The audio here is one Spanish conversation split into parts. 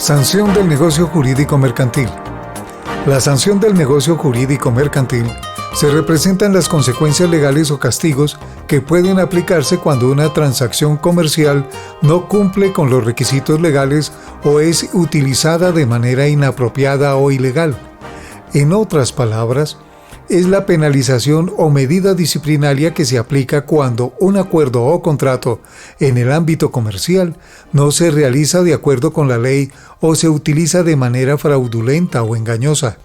Sanción del negocio jurídico mercantil. La sanción del negocio jurídico mercantil se representan las consecuencias legales o castigos que pueden aplicarse cuando una transacción comercial no cumple con los requisitos legales o es utilizada de manera inapropiada o ilegal. En otras palabras, es la penalización o medida disciplinaria que se aplica cuando un acuerdo o contrato en el ámbito comercial no se realiza de acuerdo con la ley o se utiliza de manera fraudulenta o engañosa.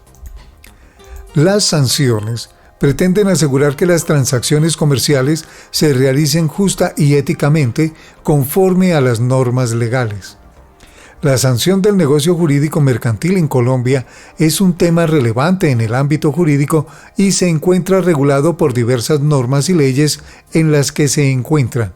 Las sanciones pretenden asegurar que las transacciones comerciales se realicen justa y éticamente conforme a las normas legales. La sanción del negocio jurídico mercantil en Colombia es un tema relevante en el ámbito jurídico y se encuentra regulado por diversas normas y leyes en las que se encuentran.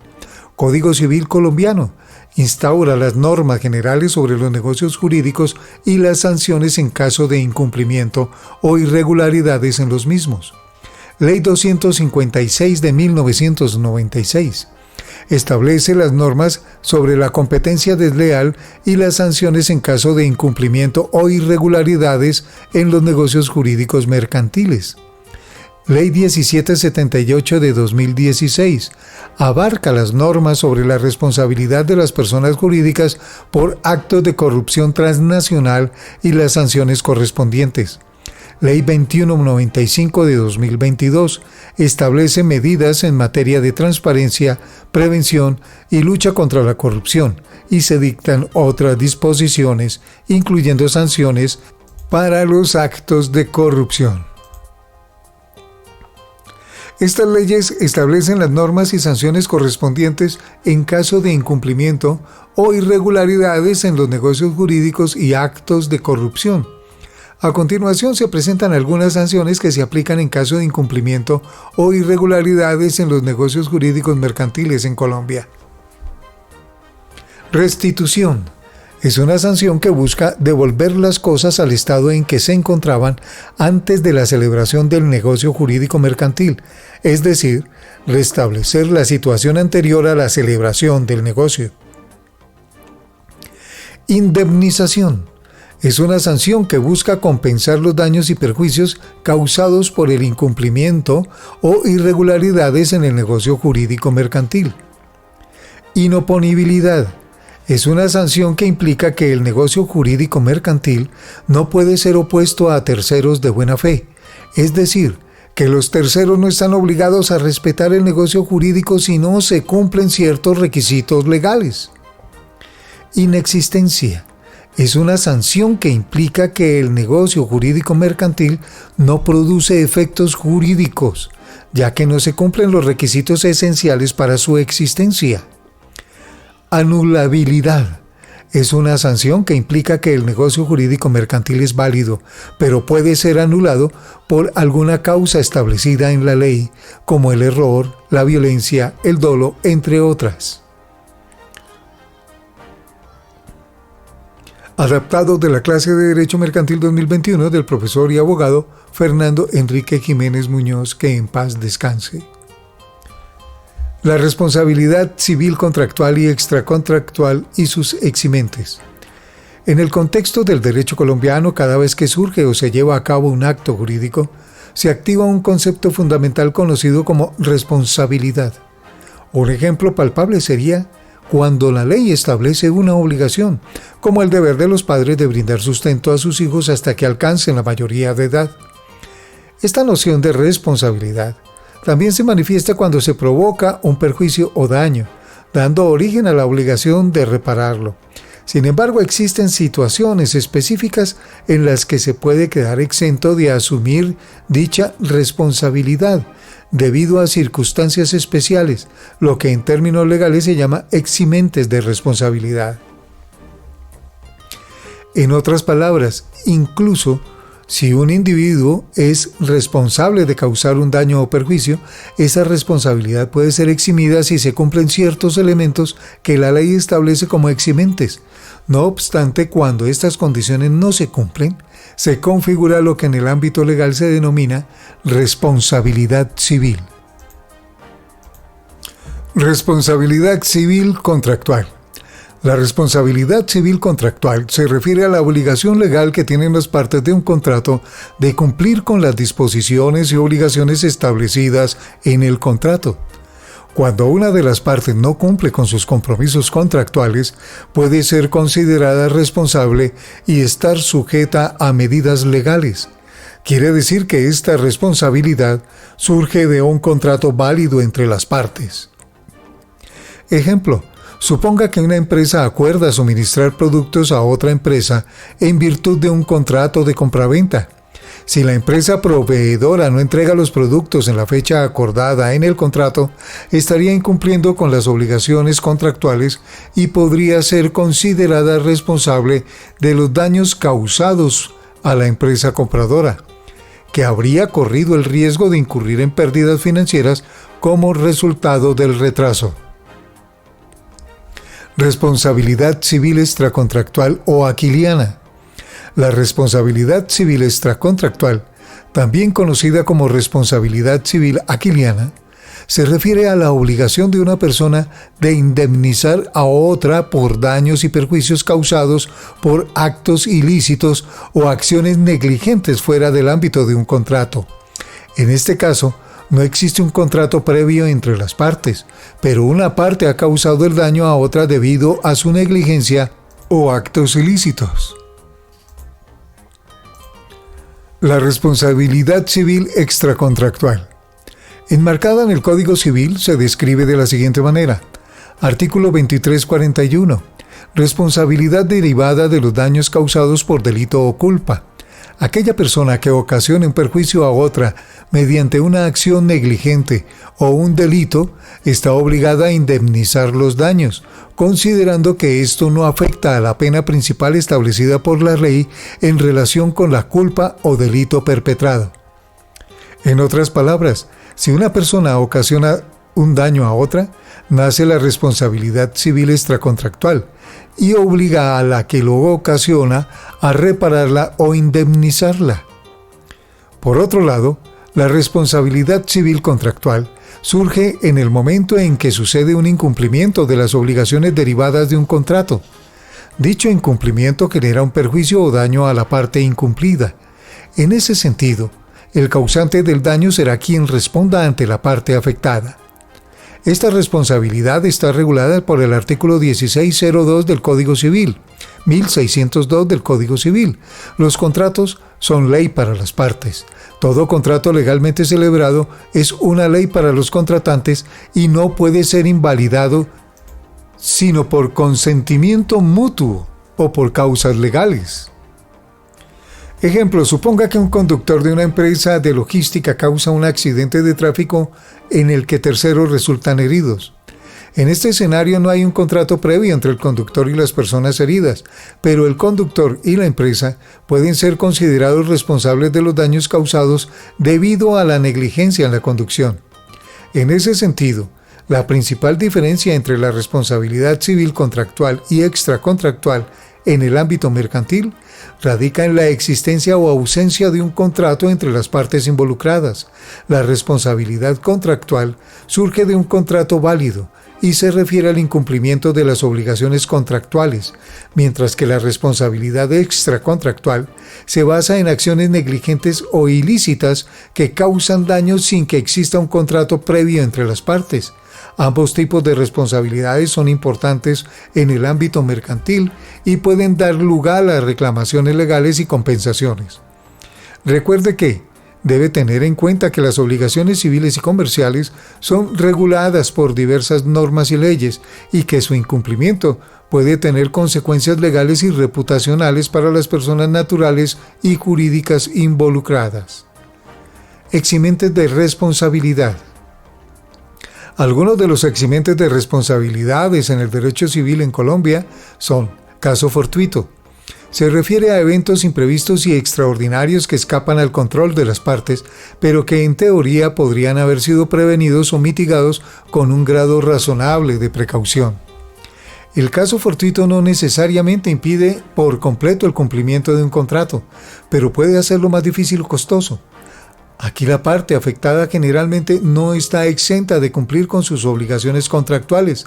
Código Civil colombiano instaura las normas generales sobre los negocios jurídicos y las sanciones en caso de incumplimiento o irregularidades en los mismos. Ley 256 de 1996. Establece las normas sobre la competencia desleal y las sanciones en caso de incumplimiento o irregularidades en los negocios jurídicos mercantiles. Ley 1778 de 2016 abarca las normas sobre la responsabilidad de las personas jurídicas por actos de corrupción transnacional y las sanciones correspondientes. Ley 2195 de 2022 establece medidas en materia de transparencia, prevención y lucha contra la corrupción y se dictan otras disposiciones, incluyendo sanciones para los actos de corrupción. Estas leyes establecen las normas y sanciones correspondientes en caso de incumplimiento o irregularidades en los negocios jurídicos y actos de corrupción. A continuación se presentan algunas sanciones que se aplican en caso de incumplimiento o irregularidades en los negocios jurídicos mercantiles en Colombia. Restitución. Es una sanción que busca devolver las cosas al estado en que se encontraban antes de la celebración del negocio jurídico mercantil, es decir, restablecer la situación anterior a la celebración del negocio. Indemnización. Es una sanción que busca compensar los daños y perjuicios causados por el incumplimiento o irregularidades en el negocio jurídico mercantil. Inoponibilidad. Es una sanción que implica que el negocio jurídico mercantil no puede ser opuesto a terceros de buena fe, es decir, que los terceros no están obligados a respetar el negocio jurídico si no se cumplen ciertos requisitos legales. Inexistencia. Es una sanción que implica que el negocio jurídico mercantil no produce efectos jurídicos, ya que no se cumplen los requisitos esenciales para su existencia. Anulabilidad. Es una sanción que implica que el negocio jurídico mercantil es válido, pero puede ser anulado por alguna causa establecida en la ley, como el error, la violencia, el dolo, entre otras. Adaptado de la clase de Derecho Mercantil 2021 del profesor y abogado Fernando Enrique Jiménez Muñoz, que en paz descanse. La responsabilidad civil contractual y extracontractual y sus eximentes. En el contexto del derecho colombiano, cada vez que surge o se lleva a cabo un acto jurídico, se activa un concepto fundamental conocido como responsabilidad. Un ejemplo palpable sería cuando la ley establece una obligación, como el deber de los padres de brindar sustento a sus hijos hasta que alcancen la mayoría de edad. Esta noción de responsabilidad también se manifiesta cuando se provoca un perjuicio o daño, dando origen a la obligación de repararlo. Sin embargo, existen situaciones específicas en las que se puede quedar exento de asumir dicha responsabilidad, debido a circunstancias especiales, lo que en términos legales se llama eximentes de responsabilidad. En otras palabras, incluso si un individuo es responsable de causar un daño o perjuicio, esa responsabilidad puede ser eximida si se cumplen ciertos elementos que la ley establece como eximentes. No obstante, cuando estas condiciones no se cumplen, se configura lo que en el ámbito legal se denomina responsabilidad civil. Responsabilidad civil contractual. La responsabilidad civil contractual se refiere a la obligación legal que tienen las partes de un contrato de cumplir con las disposiciones y obligaciones establecidas en el contrato. Cuando una de las partes no cumple con sus compromisos contractuales, puede ser considerada responsable y estar sujeta a medidas legales. Quiere decir que esta responsabilidad surge de un contrato válido entre las partes. Ejemplo: suponga que una empresa acuerda suministrar productos a otra empresa en virtud de un contrato de compraventa. Si la empresa proveedora no entrega los productos en la fecha acordada en el contrato, estaría incumpliendo con las obligaciones contractuales y podría ser considerada responsable de los daños causados a la empresa compradora, que habría corrido el riesgo de incurrir en pérdidas financieras como resultado del retraso. Responsabilidad civil extracontractual o aquiliana. La responsabilidad civil extracontractual, también conocida como responsabilidad civil aquiliana, se refiere a la obligación de una persona de indemnizar a otra por daños y perjuicios causados por actos ilícitos o acciones negligentes fuera del ámbito de un contrato. En este caso, no existe un contrato previo entre las partes, pero una parte ha causado el daño a otra debido a su negligencia o actos ilícitos. La responsabilidad civil extracontractual. Enmarcada en el Código Civil, se describe de la siguiente manera. Artículo 2341. Responsabilidad derivada de los daños causados por delito o culpa. Aquella persona que ocasione un perjuicio a otra mediante una acción negligente o un delito está obligada a indemnizar los daños, considerando que esto no afecta a la pena principal establecida por la ley en relación con la culpa o delito perpetrado. En otras palabras, si una persona ocasiona un daño a otra, nace la responsabilidad civil extracontractual y obliga a la que lo ocasiona a repararla o indemnizarla. Por otro lado, la responsabilidad civil contractual surge en el momento en que sucede un incumplimiento de las obligaciones derivadas de un contrato. Dicho incumplimiento genera un perjuicio o daño a la parte incumplida. En ese sentido, el causante del daño será quien responda ante la parte afectada. Esta responsabilidad está regulada por el artículo 1602 del Código Civil, 1602 del Código Civil. Los contratos son ley para las partes. Todo contrato legalmente celebrado es una ley para los contratantes y no puede ser invalidado sino por consentimiento mutuo o por causas legales. Ejemplo: suponga que un conductor de una empresa de logística causa un accidente de tráfico en el que terceros resultan heridos. En este escenario no hay un contrato previo entre el conductor y las personas heridas, pero el conductor y la empresa pueden ser considerados responsables de los daños causados debido a la negligencia en la conducción. En ese sentido, la principal diferencia entre la responsabilidad civil contractual y extracontractual en el ámbito mercantil radica en la existencia o ausencia de un contrato entre las partes involucradas. La responsabilidad contractual surge de un contrato válido y se refiere al incumplimiento de las obligaciones contractuales, mientras que la responsabilidad extracontractual se basa en acciones negligentes o ilícitas que causan daños sin que exista un contrato previo entre las partes. Ambos tipos de responsabilidades son importantes en el ámbito mercantil y pueden dar lugar a reclamaciones legales y compensaciones. Recuerde que debe tener en cuenta que las obligaciones civiles y comerciales son reguladas por diversas normas y leyes y que su incumplimiento puede tener consecuencias legales y reputacionales para las personas naturales y jurídicas involucradas. Eximentes de responsabilidad. Algunos de los eximentes de responsabilidades en el derecho civil en Colombia son: caso fortuito. Se refiere a eventos imprevistos y extraordinarios que escapan al control de las partes, pero que en teoría podrían haber sido prevenidos o mitigados con un grado razonable de precaución. El caso fortuito no necesariamente impide por completo el cumplimiento de un contrato, pero puede hacerlo más difícil o costoso. Aquí la parte afectada generalmente no está exenta de cumplir con sus obligaciones contractuales,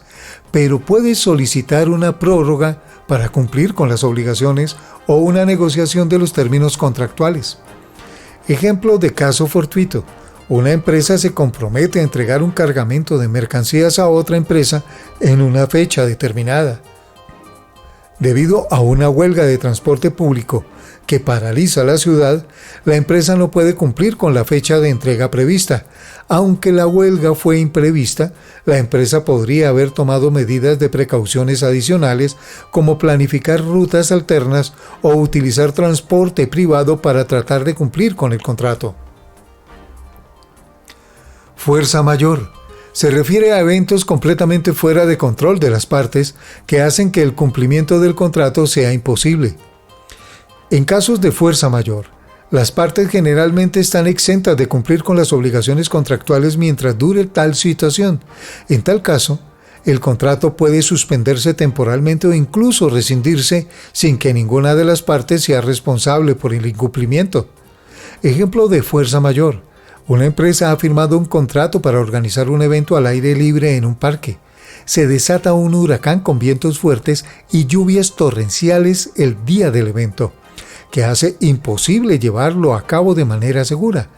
pero puede solicitar una prórroga para cumplir con las obligaciones o una negociación de los términos contractuales. Ejemplo de caso fortuito. Una empresa se compromete a entregar un cargamento de mercancías a otra empresa en una fecha determinada. Debido a una huelga de transporte público que paraliza la ciudad, la empresa no puede cumplir con la fecha de entrega prevista. Aunque la huelga fue imprevista, la empresa podría haber tomado medidas de precauciones adicionales, como planificar rutas alternas o utilizar transporte privado para tratar de cumplir con el contrato. Fuerza mayor. Se refiere a eventos completamente fuera de control de las partes que hacen que el cumplimiento del contrato sea imposible. En casos de fuerza mayor, las partes generalmente están exentas de cumplir con las obligaciones contractuales mientras dure tal situación. En tal caso, el contrato puede suspenderse temporalmente o incluso rescindirse sin que ninguna de las partes sea responsable por el incumplimiento. Ejemplo de fuerza mayor. Una empresa ha firmado un contrato para organizar un evento al aire libre en un parque. Se desata un huracán con vientos fuertes y lluvias torrenciales el día del evento, que hace imposible llevarlo a cabo de manera segura.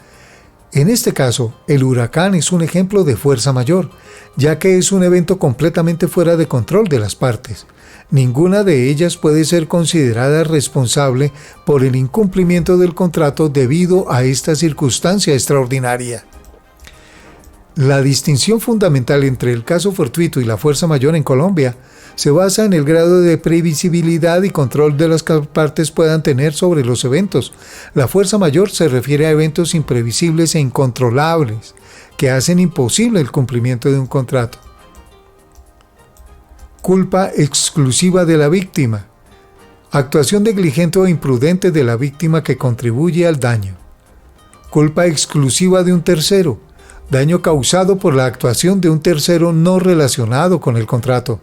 En este caso, el huracán es un ejemplo de fuerza mayor, ya que es un evento completamente fuera de control de las partes. Ninguna de ellas puede ser considerada responsable por el incumplimiento del contrato debido a esta circunstancia extraordinaria. La distinción fundamental entre el caso fortuito y la fuerza mayor en Colombia se basa en el grado de previsibilidad y control de las partes puedan tener sobre los eventos. La fuerza mayor se refiere a eventos imprevisibles e incontrolables que hacen imposible el cumplimiento de un contrato. Culpa exclusiva de la víctima. Actuación negligente o imprudente de la víctima que contribuye al daño. Culpa exclusiva de un tercero. Daño causado por la actuación de un tercero no relacionado con el contrato.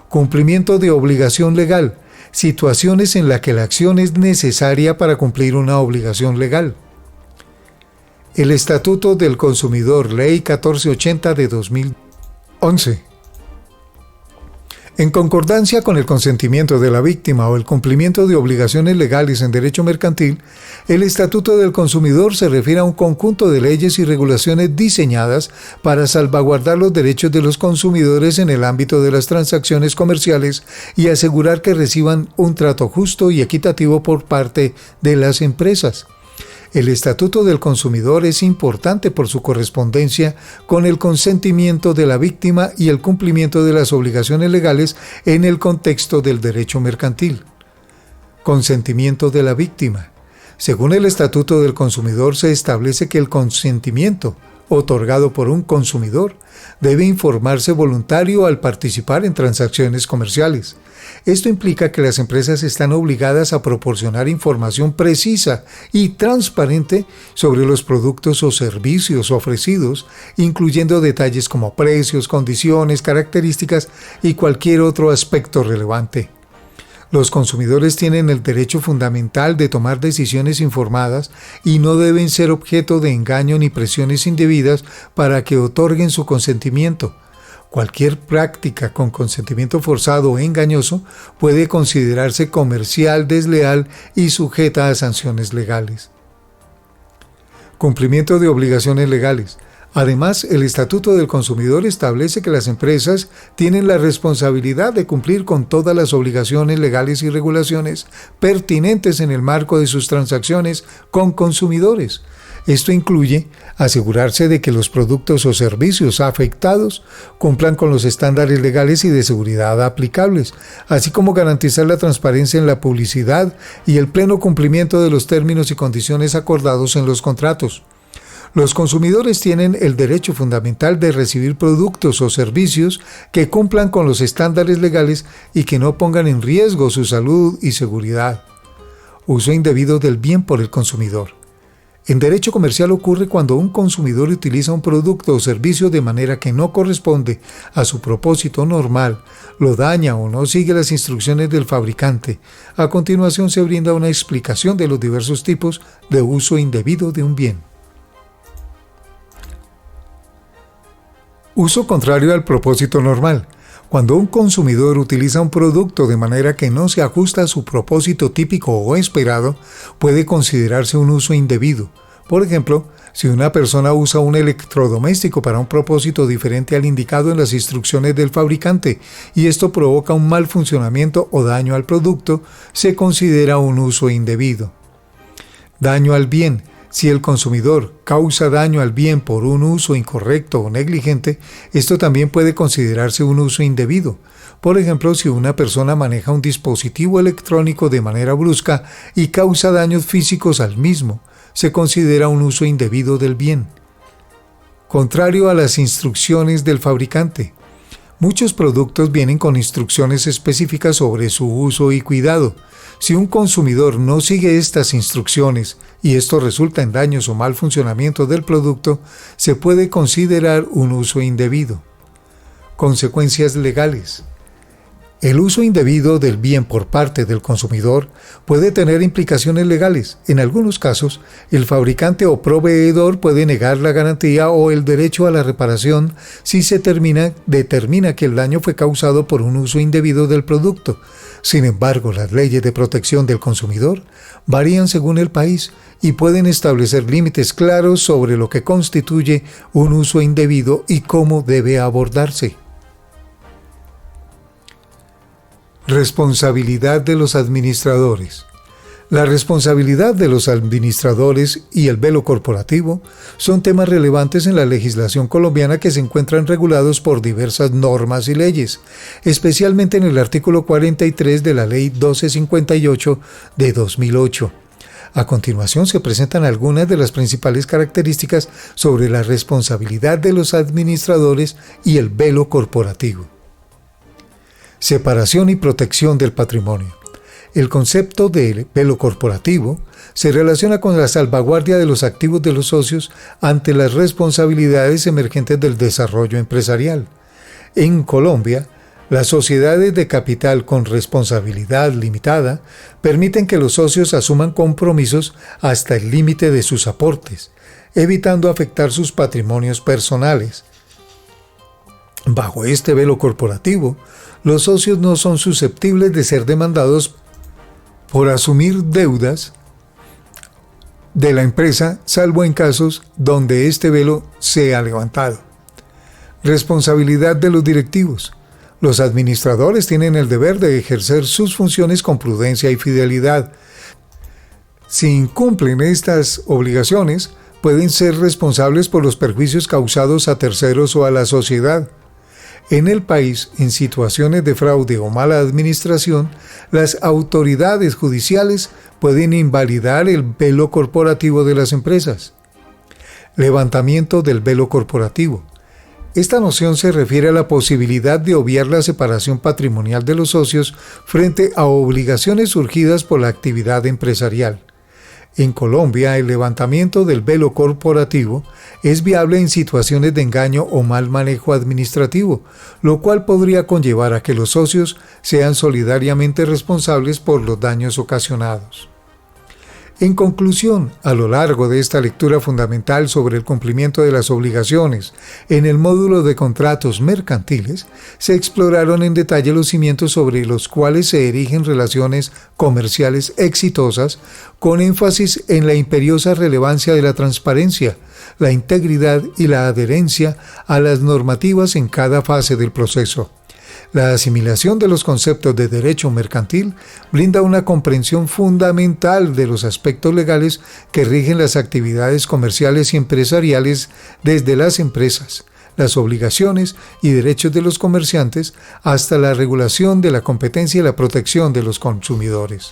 Cumplimiento de obligación legal. Situaciones en las que la acción es necesaria para cumplir una obligación legal. El Estatuto del Consumidor, Ley 1480 de 2011. En concordancia con el consentimiento de la víctima o el cumplimiento de obligaciones legales en derecho mercantil, el Estatuto del Consumidor se refiere a un conjunto de leyes y regulaciones diseñadas para salvaguardar los derechos de los consumidores en el ámbito de las transacciones comerciales y asegurar que reciban un trato justo y equitativo por parte de las empresas. El Estatuto del Consumidor es importante por su correspondencia con el consentimiento de la víctima y el cumplimiento de las obligaciones legales en el contexto del derecho mercantil. Consentimiento de la víctima. Según el Estatuto del Consumidor se establece que el consentimiento otorgado por un consumidor debe informarse voluntario al participar en transacciones comerciales. Esto implica que las empresas están obligadas a proporcionar información precisa y transparente sobre los productos o servicios ofrecidos, incluyendo detalles como precios, condiciones, características y cualquier otro aspecto relevante. Los consumidores tienen el derecho fundamental de tomar decisiones informadas y no deben ser objeto de engaño ni presiones indebidas para que otorguen su consentimiento. Cualquier práctica con consentimiento forzado o engañoso puede considerarse comercial, desleal y sujeta a sanciones legales. Cumplimiento de obligaciones legales. Además, el Estatuto del Consumidor establece que las empresas tienen la responsabilidad de cumplir con todas las obligaciones legales y regulaciones pertinentes en el marco de sus transacciones con consumidores. Esto incluye asegurarse de que los productos o servicios afectados cumplan con los estándares legales y de seguridad aplicables, así como garantizar la transparencia en la publicidad y el pleno cumplimiento de los términos y condiciones acordados en los contratos. Los consumidores tienen el derecho fundamental de recibir productos o servicios que cumplan con los estándares legales y que no pongan en riesgo su salud y seguridad. Uso indebido del bien por el consumidor. En derecho comercial ocurre cuando un consumidor utiliza un producto o servicio de manera que no corresponde a su propósito normal, lo daña o no sigue las instrucciones del fabricante. A continuación se brinda una explicación de los diversos tipos de uso indebido de un bien. Uso contrario al propósito normal. Cuando un consumidor utiliza un producto de manera que no se ajusta a su propósito típico o esperado, puede considerarse un uso indebido. Por ejemplo, si una persona usa un electrodoméstico para un propósito diferente al indicado en las instrucciones del fabricante y esto provoca un mal funcionamiento o daño al producto, se considera un uso indebido. Daño al bien. Si el consumidor causa daño al bien por un uso incorrecto o negligente, esto también puede considerarse un uso indebido. Por ejemplo, si una persona maneja un dispositivo electrónico de manera brusca y causa daños físicos al mismo, se considera un uso indebido del bien. Contrario a las instrucciones del fabricante. Muchos productos vienen con instrucciones específicas sobre su uso y cuidado. Si un consumidor no sigue estas instrucciones y esto resulta en daños o mal funcionamiento del producto, se puede considerar un uso indebido. Consecuencias legales. El uso indebido del bien por parte del consumidor puede tener implicaciones legales. En algunos casos, el fabricante o proveedor puede negar la garantía o el derecho a la reparación si se determina que el daño fue causado por un uso indebido del producto. Sin embargo, las leyes de protección del consumidor varían según el país y pueden establecer límites claros sobre lo que constituye un uso indebido y cómo debe abordarse. Responsabilidad de los administradores. La responsabilidad de los administradores y el velo corporativo son temas relevantes en la legislación colombiana que se encuentran regulados por diversas normas y leyes, especialmente en el artículo 43 de la Ley 1258 de 2008. A continuación se presentan algunas de las principales características sobre la responsabilidad de los administradores y el velo corporativo. Separación y protección del patrimonio. El concepto de velo corporativo se relaciona con la salvaguardia de los activos de los socios ante las responsabilidades emergentes del desarrollo empresarial. En Colombia, las sociedades de capital con responsabilidad limitada permiten que los socios asuman compromisos hasta el límite de sus aportes, evitando afectar sus patrimonios personales. Bajo este velo corporativo, los socios no son susceptibles de ser demandados por asumir deudas de la empresa, salvo en casos donde este velo sea levantado. Responsabilidad de los directivos. Los administradores tienen el deber de ejercer sus funciones con prudencia y fidelidad. Si incumplen estas obligaciones, pueden ser responsables por los perjuicios causados a terceros o a la sociedad. En el país, en situaciones de fraude o mala administración, las autoridades judiciales pueden invalidar el velo corporativo de las empresas. Levantamiento del velo corporativo. Esta noción se refiere a la posibilidad de obviar la separación patrimonial de los socios frente a obligaciones surgidas por la actividad empresarial. En Colombia, el levantamiento del velo corporativo es viable en situaciones de engaño o mal manejo administrativo, lo cual podría conllevar a que los socios sean solidariamente responsables por los daños ocasionados. En conclusión, a lo largo de esta lectura fundamental sobre el cumplimiento de las obligaciones en el módulo de contratos mercantiles, se exploraron en detalle los cimientos sobre los cuales se erigen relaciones comerciales exitosas, con énfasis en la imperiosa relevancia de la transparencia, la integridad y la adherencia a las normativas en cada fase del proceso. La asimilación de los conceptos de derecho mercantil brinda una comprensión fundamental de los aspectos legales que rigen las actividades comerciales y empresariales desde las empresas, las obligaciones y derechos de los comerciantes hasta la regulación de la competencia y la protección de los consumidores.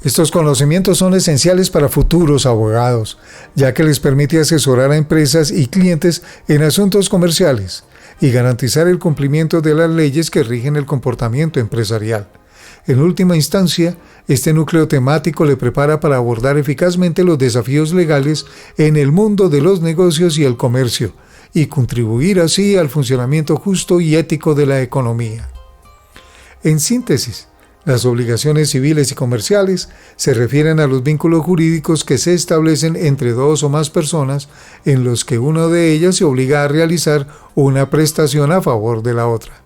Estos conocimientos son esenciales para futuros abogados, ya que les permite asesorar a empresas y clientes en asuntos comerciales y garantizar el cumplimiento de las leyes que rigen el comportamiento empresarial. En última instancia, este núcleo temático le prepara para abordar eficazmente los desafíos legales en el mundo de los negocios y el comercio, y contribuir así al funcionamiento justo y ético de la economía. En síntesis, Las obligaciones civiles y comerciales se refieren a los vínculos jurídicos que se establecen entre dos o más personas en los que una de ellas se obliga a realizar una prestación a favor de la otra.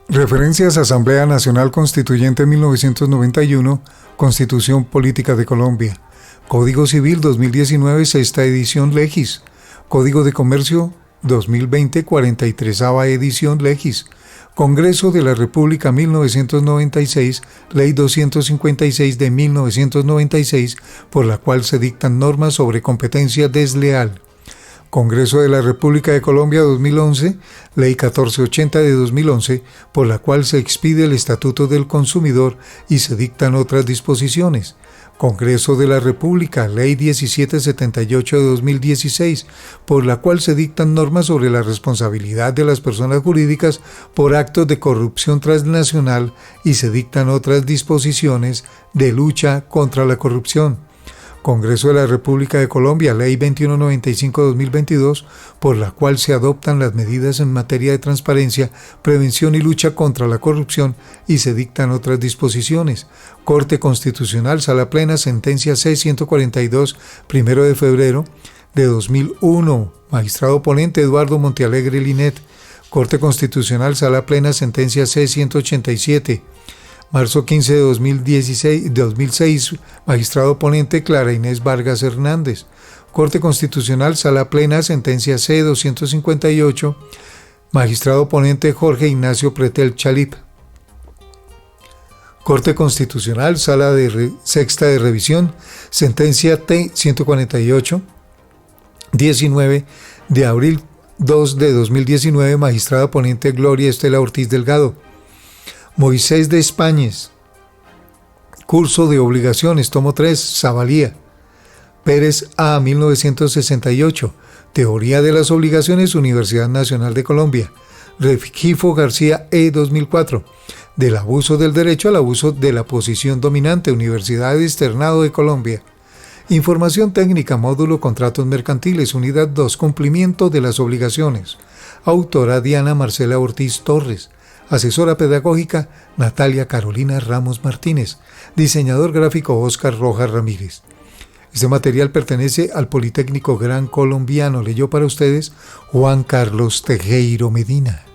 Referencias a Asamblea Nacional Constituyente 1991, Constitución Política de Colombia, Código Civil 2019, sexta edición Legis, Código de Comercio 2020, 43ª edición Legis, Congreso de la República 1996, Ley 256 de 1996, por la cual se dictan normas sobre competencia desleal. Congreso de la República de Colombia 2011, Ley 1480 de 2011, por la cual se expide el Estatuto del Consumidor y se dictan otras disposiciones. Congreso de la República, Ley 1778 de 2016, por la cual se dictan normas sobre la responsabilidad de las personas jurídicas por actos de corrupción transnacional y se dictan otras disposiciones de lucha contra la corrupción. Congreso de la República de Colombia, Ley 2195-2022, por la cual se adoptan las medidas en materia de transparencia, prevención y lucha contra la corrupción y se dictan otras disposiciones. Corte Constitucional, Sala Plena, Sentencia C-142, 1 de febrero de 2001. Magistrado ponente Eduardo Montealegre Linet. Corte Constitucional, Sala Plena, Sentencia C-187. Marzo 15 de 2006, magistrado ponente Clara Inés Vargas Hernández. Corte Constitucional, Sala Plena, Sentencia C-258, magistrado ponente Jorge Ignacio Pretel Chalip. Corte Constitucional, Sala Sexta de Revisión, Sentencia T-148, 19 de abril 2 de 2019, magistrado ponente Gloria Estela Ortiz Delgado. Moisés de Españez, Curso de Obligaciones, tomo 3, Zavalía. Pérez A. 1968, Teoría de las Obligaciones, Universidad Nacional de Colombia. Regifo García E. 2004, Del abuso del derecho al abuso de la posición dominante, Universidad Externado de Colombia. Información técnica, módulo Contratos Mercantiles, Unidad 2, Cumplimiento de las Obligaciones. Autora Diana Marcela Ortiz Torres. Asesora pedagógica Natalia Carolina Ramos Martínez. Diseñador gráfico Óscar Rojas Ramírez. Este material pertenece al Politécnico Gran Colombiano. Leyó para ustedes Juan Carlos Tejero Medina.